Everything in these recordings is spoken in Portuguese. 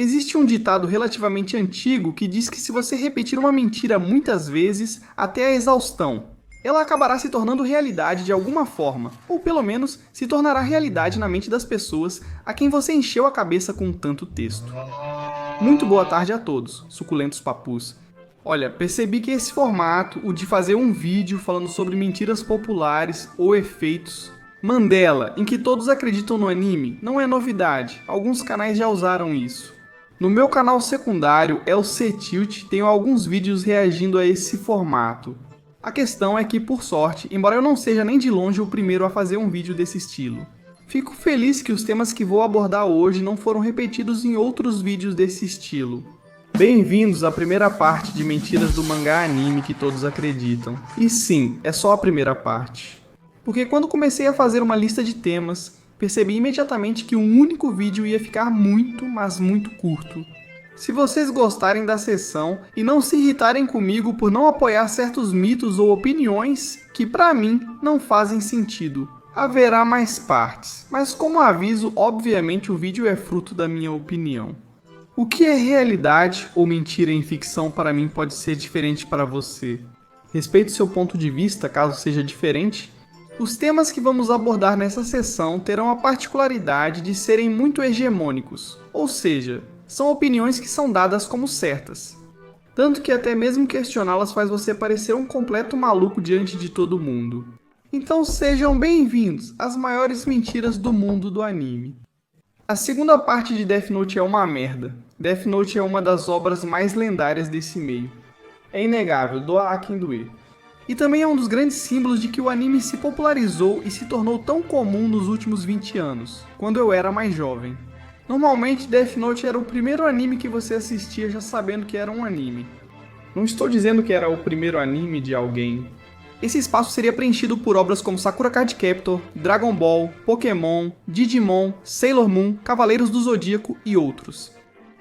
Existe um ditado relativamente antigo que diz que se você repetir uma mentira muitas vezes, até a exaustão, ela acabará se tornando realidade de alguma forma, ou pelo menos se tornará realidade na mente das pessoas a quem você encheu a cabeça com tanto texto. Muito boa tarde a todos, suculentos papus. Olha, percebi que esse formato, o de fazer um vídeo falando sobre mentiras populares ou efeitos Mandela, em que todos acreditam no anime, não é novidade, alguns canais já usaram isso. No meu canal secundário, El C-Tilt, tenho alguns vídeos reagindo a esse formato. A questão é que, por sorte, embora eu não seja nem de longe o primeiro a fazer um vídeo desse estilo, fico feliz que os temas que vou abordar hoje não foram repetidos em outros vídeos desse estilo. Bem-vindos à primeira parte de mentiras do mangá anime que todos acreditam. E sim, é só a primeira parte. Porque quando comecei a fazer uma lista de temas, percebi imediatamente que um único vídeo ia ficar muito, mas muito curto. Se vocês gostarem da sessão e não se irritarem comigo por não apoiar certos mitos ou opiniões que, pra mim, não fazem sentido, haverá mais partes. Mas como aviso, obviamente o vídeo é fruto da minha opinião. O que é realidade ou mentira em ficção para mim pode ser diferente para você. Respeito seu ponto de vista caso seja diferente. Os temas que vamos abordar nessa sessão terão a particularidade de serem muito hegemônicos, ou seja, são opiniões que são dadas como certas. Tanto que até mesmo questioná-las faz você parecer um completo maluco diante de todo mundo. Então sejam bem-vindos às maiores mentiras do mundo do anime. A segunda parte de Death Note é uma merda. Death Note é uma das obras mais lendárias desse meio. É inegável, doa a quem doer. E também é um dos grandes símbolos de que o anime se popularizou e se tornou tão comum nos últimos 20 anos, quando eu era mais jovem. Normalmente, Death Note era o primeiro anime que você assistia já sabendo que era um anime. Não estou dizendo que era o primeiro anime de alguém. Esse espaço seria preenchido por obras como Sakura Card Captor, Dragon Ball, Pokémon, Digimon, Sailor Moon, Cavaleiros do Zodíaco e outros.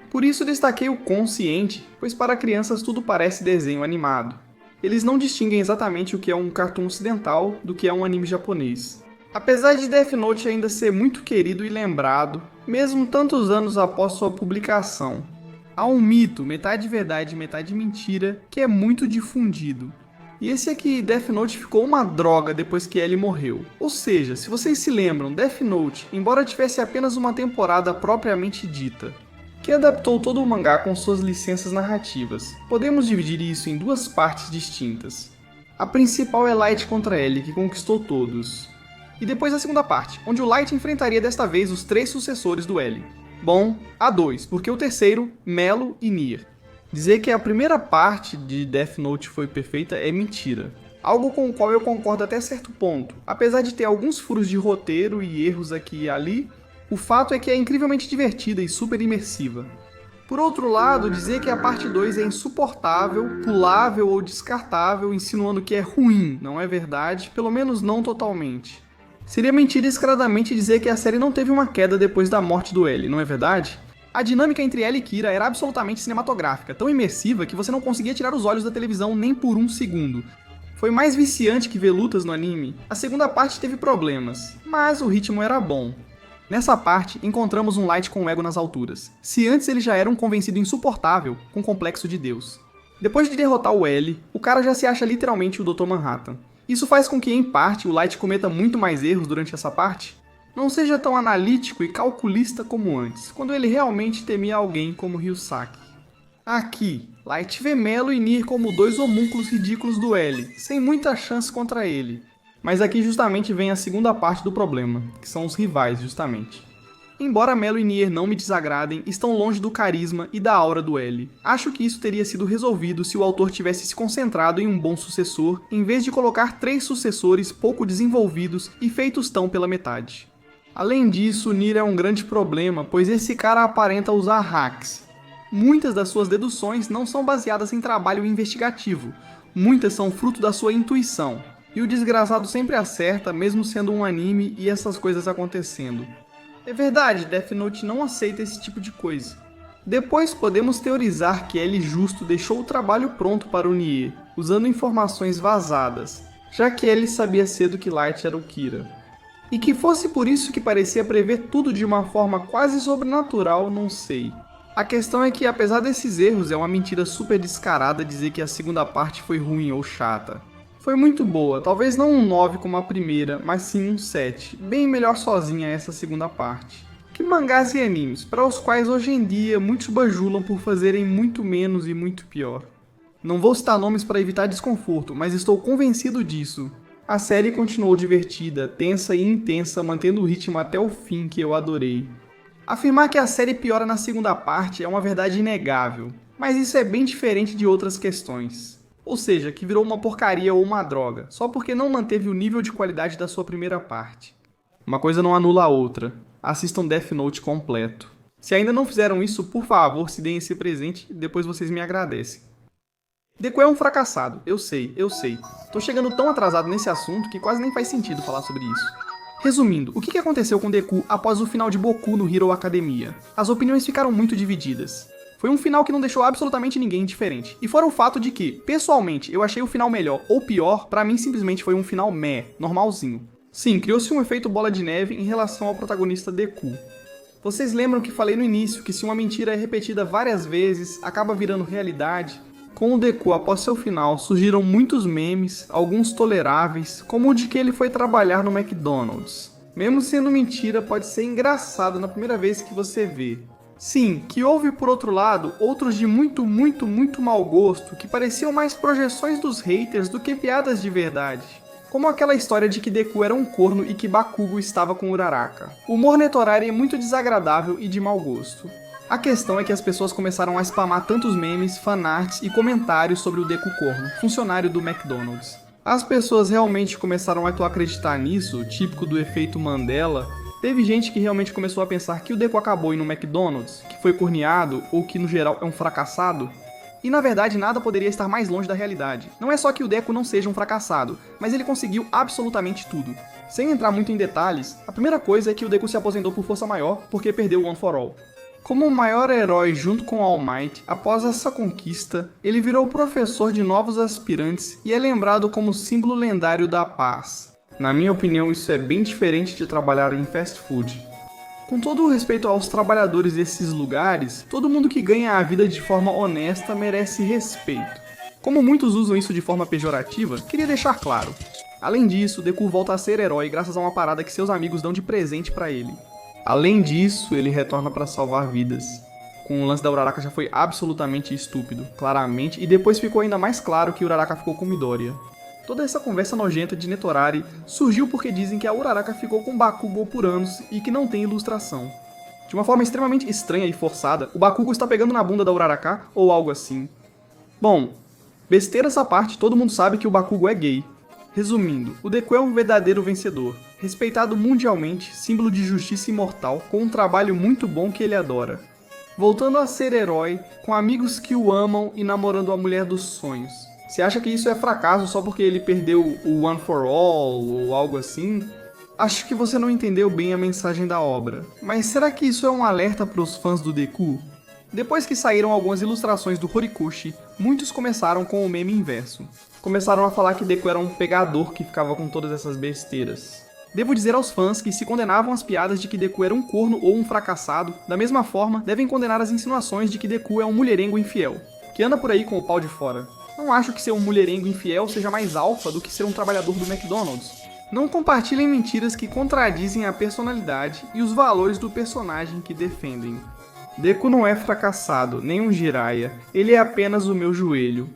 Por isso destaquei o consciente, pois para crianças tudo parece desenho animado. Eles não distinguem exatamente o que é um cartoon ocidental do que é um anime japonês. Apesar de Death Note ainda ser muito querido e lembrado, mesmo tantos anos após sua publicação, há um mito, metade verdade e metade mentira, que é muito difundido. E esse é que Death Note ficou uma droga depois que L morreu. Ou seja, se vocês se lembram, Death Note, embora tivesse apenas uma temporada propriamente dita, que adaptou todo o mangá com suas licenças narrativas, podemos dividir isso em duas partes distintas. A principal é Light contra L, que conquistou todos. E depois a segunda parte, onde o Light enfrentaria desta vez os 3 sucessores do L. Bom, há 2, porque o terceiro, Melo e Nier. Dizer que a primeira parte de Death Note foi perfeita é mentira. Algo com o qual eu concordo até certo ponto. Apesar de ter alguns furos de roteiro e erros aqui e ali, o fato é que é incrivelmente divertida e super imersiva. Por outro lado, dizer que a parte 2 é insuportável, pulável ou descartável, insinuando que é ruim, não é verdade, pelo menos não totalmente. Seria mentir descaradamente dizer que a série não teve uma queda depois da morte do L, não é verdade? A dinâmica entre L e Kira era absolutamente cinematográfica, tão imersiva que você não conseguia tirar os olhos da televisão nem por um segundo. Foi mais viciante que ver lutas no anime. A segunda parte teve problemas, mas o ritmo era bom. Nessa parte, encontramos um Light com o ego nas alturas. Se antes ele já era um convencido insuportável, com complexo de Deus. Depois de derrotar o L, o cara já se acha literalmente o Dr. Manhattan. Isso faz com que, em parte, o Light cometa muito mais erros durante essa parte. Não seja tão analítico e calculista como antes, quando ele realmente temia alguém como Ryusaki. Aqui, Light vê Melo e Nier como 2 homúnculos ridículos do L, sem muita chance contra ele. Mas aqui justamente vem a segunda parte do problema, que são os rivais justamente. Embora Melo e Nier não me desagradem, estão longe do carisma e da aura do L. Acho que isso teria sido resolvido se o autor tivesse se concentrado em um bom sucessor, em vez de colocar 3 sucessores pouco desenvolvidos e feitos tão pela metade. Além disso, Nier é um grande problema, pois esse cara aparenta usar hacks. Muitas das suas deduções não são baseadas em trabalho investigativo, muitas são fruto da sua intuição. E o desgraçado sempre acerta, mesmo sendo um anime e essas coisas acontecendo. É verdade, Death Note não aceita esse tipo de coisa. Depois podemos teorizar que L justo deixou o trabalho pronto para o Nier, usando informações vazadas, já que L sabia cedo que Light era o Kira. E que fosse por isso que parecia prever tudo de uma forma quase sobrenatural, não sei. A questão é que, apesar desses erros, é uma mentira super descarada dizer que a segunda parte foi ruim ou chata. Foi muito boa, talvez não um 9 como a primeira, mas sim um 7, bem melhor sozinha essa segunda parte. Que mangás e animes, para os quais hoje em dia muitos bajulam por fazerem muito menos e muito pior. Não vou citar nomes para evitar desconforto, mas estou convencido disso. A série continuou divertida, tensa e intensa, mantendo o ritmo até o fim que eu adorei. Afirmar que a série piora na segunda parte é uma verdade inegável, mas isso é bem diferente de outras questões. Ou seja, que virou uma porcaria ou uma droga, só porque não manteve o nível de qualidade da sua primeira parte. Uma coisa não anula a outra. Assistam Death Note completo. Se ainda não fizeram isso, por favor, se deem esse presente e depois vocês me agradecem. Deku é um fracassado, eu sei. Tô chegando tão atrasado nesse assunto que quase nem faz sentido falar sobre isso. Resumindo, o que aconteceu com Deku após o final de Boku no Hero Academia? As opiniões ficaram muito divididas. Foi um final que não deixou absolutamente ninguém indiferente. E fora o fato de que, pessoalmente, eu achei o final melhor ou pior, pra mim simplesmente foi um final meh, normalzinho. Sim, criou-se um efeito bola de neve em relação ao protagonista Deku. Vocês lembram que falei no início que se uma mentira é repetida várias vezes, acaba virando realidade? Com o Deku após seu final, surgiram muitos memes, alguns toleráveis, como o de que ele foi trabalhar no McDonald's. Mesmo sendo mentira, pode ser engraçado na primeira vez que você vê. Sim, que houve por outro lado, outros de muito mau gosto, que pareciam mais projeções dos haters do que piadas de verdade. Como aquela história de que Deku era um corno e que Bakugo estava com Uraraka. O humor Netorari é muito desagradável e de mau gosto. A questão é que as pessoas começaram a spamar tantos memes, fanarts e comentários sobre o Deku corno, funcionário do McDonald's. As pessoas realmente começaram a acreditar nisso, típico do efeito Mandela. Teve gente que realmente começou a pensar que o Deku acabou indo no McDonald's, que foi corneado ou que no geral é um fracassado. E na verdade nada poderia estar mais longe da realidade. Não é só que o Deku não seja um fracassado, mas ele conseguiu absolutamente tudo. Sem entrar muito em detalhes, a primeira coisa é que o Deku se aposentou por força maior porque perdeu o One for All. Como o maior herói junto com All Might, após essa conquista, ele virou professor de novos aspirantes e é lembrado como símbolo lendário da paz. Na minha opinião, isso é bem diferente de trabalhar em fast food. Com todo o respeito aos trabalhadores desses lugares, todo mundo que ganha a vida de forma honesta merece respeito. Como muitos usam isso de forma pejorativa, queria deixar claro. Além disso, Deku volta a ser herói graças a uma parada que seus amigos dão de presente pra ele. Além disso, ele retorna para salvar vidas. Com o lance da Uraraka já foi absolutamente estúpido, claramente, e depois ficou ainda mais claro que Uraraka ficou com Midoriya. Toda essa conversa nojenta de Netorari surgiu porque dizem que a Uraraka ficou com Bakugo por anos e que não tem ilustração. De uma forma extremamente estranha e forçada, o Bakugo está pegando na bunda da Uraraka ou algo assim. Bom, besteira essa parte, todo mundo sabe que o Bakugo é gay. Resumindo, o Deku é um verdadeiro vencedor, respeitado mundialmente, símbolo de justiça imortal, com um trabalho muito bom que ele adora. Voltando a ser herói, com amigos que o amam e namorando a mulher dos sonhos. Você acha que isso é fracasso só porque ele perdeu o One for All ou algo assim? Acho que você não entendeu bem a mensagem da obra. Mas será que isso é um alerta para os fãs do Deku? Depois que saíram algumas ilustrações do Horikoshi, muitos começaram com o meme inverso. Começaram a falar que Deku era um pegador que ficava com todas essas besteiras. Devo dizer aos fãs que se condenavam as piadas de que Deku era um corno ou um fracassado, da mesma forma devem condenar as insinuações de que Deku é um mulherengo infiel, que anda por aí com o pau de fora. Não acho que ser um mulherengo infiel seja mais alfa do que ser um trabalhador do McDonald's. Não compartilhem mentiras que contradizem a personalidade e os valores do personagem que defendem. Deku não é fracassado, nem um Jiraiya, ele é apenas o meu joelho.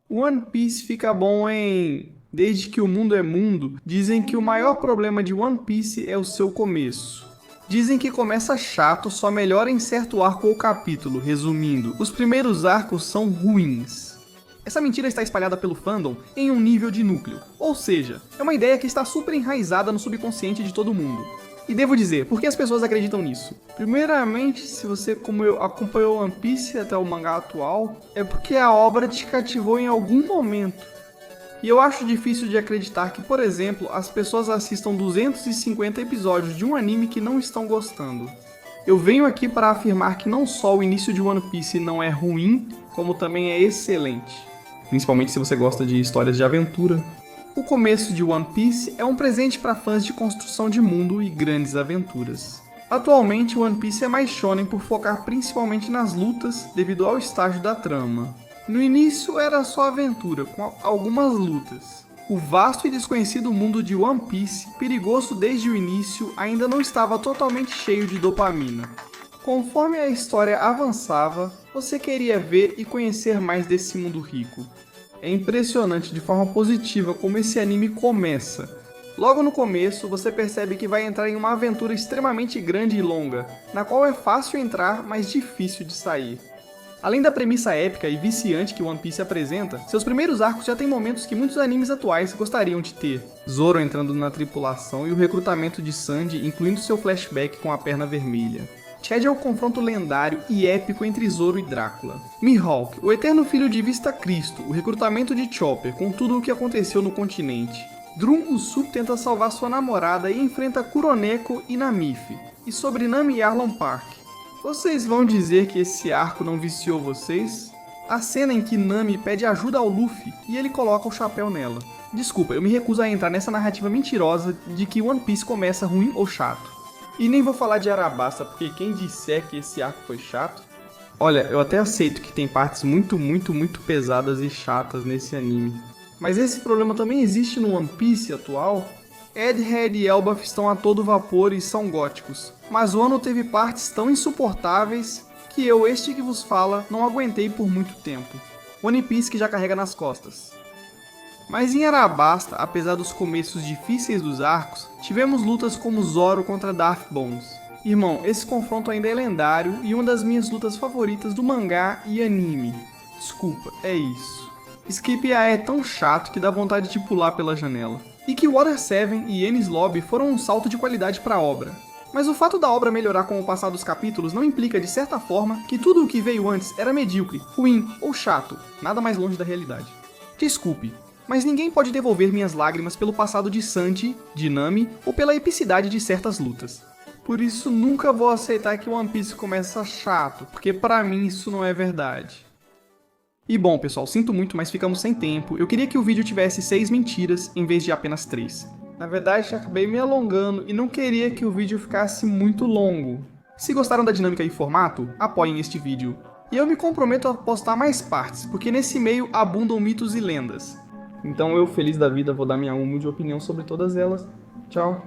One Piece fica bom em... Desde que o mundo é mundo, dizem que o maior problema de One Piece é o seu começo. Dizem que começa chato, só melhora em certo arco ou capítulo. Resumindo, os primeiros arcos são ruins. Essa mentira está espalhada pelo fandom em um nível de núcleo, ou seja, é uma ideia que está super enraizada no subconsciente de todo mundo. E devo dizer, por que as pessoas acreditam nisso? Primeiramente, se você, como eu, acompanhou One Piece até o mangá atual, é porque a obra te cativou em algum momento. E eu acho difícil de acreditar que, por exemplo, as pessoas assistam 250 episódios de um anime que não estão gostando. Eu venho aqui para afirmar que não só o início de One Piece não é ruim, como também é excelente. Principalmente se você gosta de histórias de aventura. O começo de One Piece é um presente para fãs de construção de mundo e grandes aventuras. Atualmente, One Piece é mais shonen por focar principalmente nas lutas devido ao estágio da trama. No início era só aventura, com algumas lutas. O vasto e desconhecido mundo de One Piece, perigoso desde o início, ainda não estava totalmente cheio de dopamina. Conforme a história avançava, você queria ver e conhecer mais desse mundo rico. É impressionante de forma positiva como esse anime começa. Logo no começo, você percebe que vai entrar em uma aventura extremamente grande e longa, na qual é fácil entrar, mas difícil de sair. Além da premissa épica e viciante que One Piece apresenta, seus primeiros arcos já têm momentos que muitos animes atuais gostariam de ter. Zoro entrando na tripulação e o recrutamento de Sandy, incluindo seu flashback com a perna vermelha. Chad é o confronto lendário e épico entre Zoro e Drácula. Mihawk, o eterno filho de Vista Cristo, o recrutamento de Chopper com tudo o que aconteceu no continente. Drum Usopp tenta salvar sua namorada e enfrenta Kuroneko e Namife. E sobre Nami e Arlong Park. Vocês vão dizer que esse arco não viciou vocês? A cena em que Nami pede ajuda ao Luffy e ele coloca o chapéu nela. Desculpa, eu me recuso a entrar nessa narrativa mentirosa de que One Piece começa ruim ou chato. E nem vou falar de Arabasta, porque quem disser que esse arco foi chato... Olha, eu até aceito que tem partes muito pesadas e chatas nesse anime. Mas esse problema também existe no One Piece atual. Egghead e Elbaf estão a todo vapor e são góticos. Mas o ano teve partes tão insuportáveis que eu, este que vos fala, não aguentei por muito tempo. One Piece que já carrega nas costas. Mas em Arabasta, apesar dos começos difíceis dos arcos, tivemos lutas como Zoro contra Darth Bones. Irmão, esse confronto ainda é lendário e uma das minhas lutas favoritas do mangá e anime. Desculpa, é isso. Skip é tão chato que dá vontade de pular pela janela. E que Water 7 e Enies Lobby foram um salto de qualidade para a obra. Mas o fato da obra melhorar com o passar dos capítulos não implica, de certa forma, que tudo o que veio antes era medíocre, ruim ou chato, nada mais longe da realidade. Desculpe, mas ninguém pode devolver minhas lágrimas pelo passado de Sanji, de Nami ou pela epicidade de certas lutas. Por isso nunca vou aceitar que One Piece começa chato, porque pra mim isso não é verdade. E bom pessoal, sinto muito, mas ficamos sem tempo. Eu queria que o vídeo tivesse 6 mentiras em vez de apenas 3. Na verdade, acabei me alongando e não queria que o vídeo ficasse muito longo. Se gostaram da dinâmica e formato, apoiem este vídeo. E eu me comprometo a postar mais partes, porque nesse meio abundam mitos e lendas. Então eu, feliz da vida, vou dar minha humilde opinião sobre todas elas. Tchau!